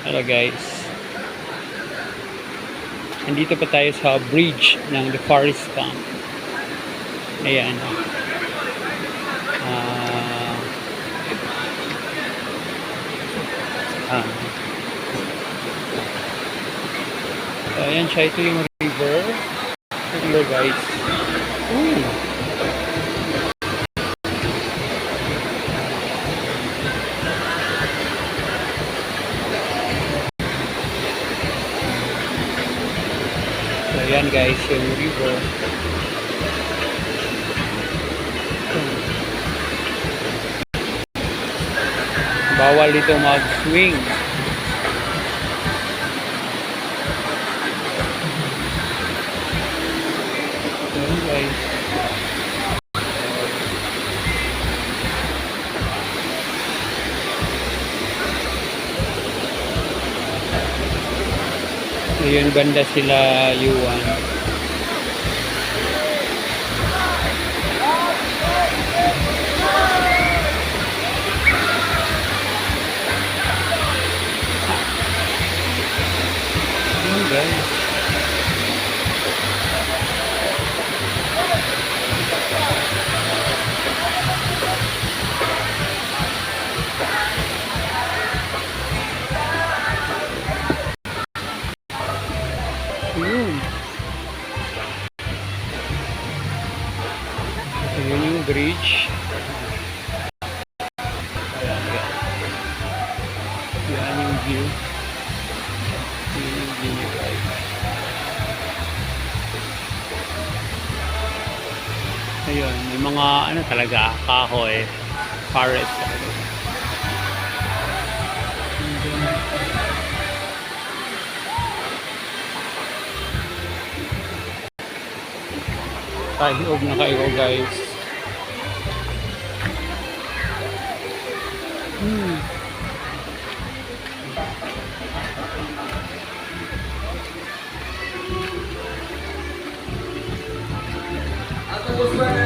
Hello guys. Nandito pa tayo sa bridge ng The Forest Camp. Ayan. So, ayan siya. Ito yung river. River guys. Uy. So, ayan guys, yung river. Bawal dito mag-swing. Ayan guys. Ayun, banda sila Yuan. Ayun guys. Ayun. Ayun yung bridge. Yan yung view. Yan yung view guys. Ayun, may mga ano talaga, kahoy, forest. Kahiyog na kayo guys. Atau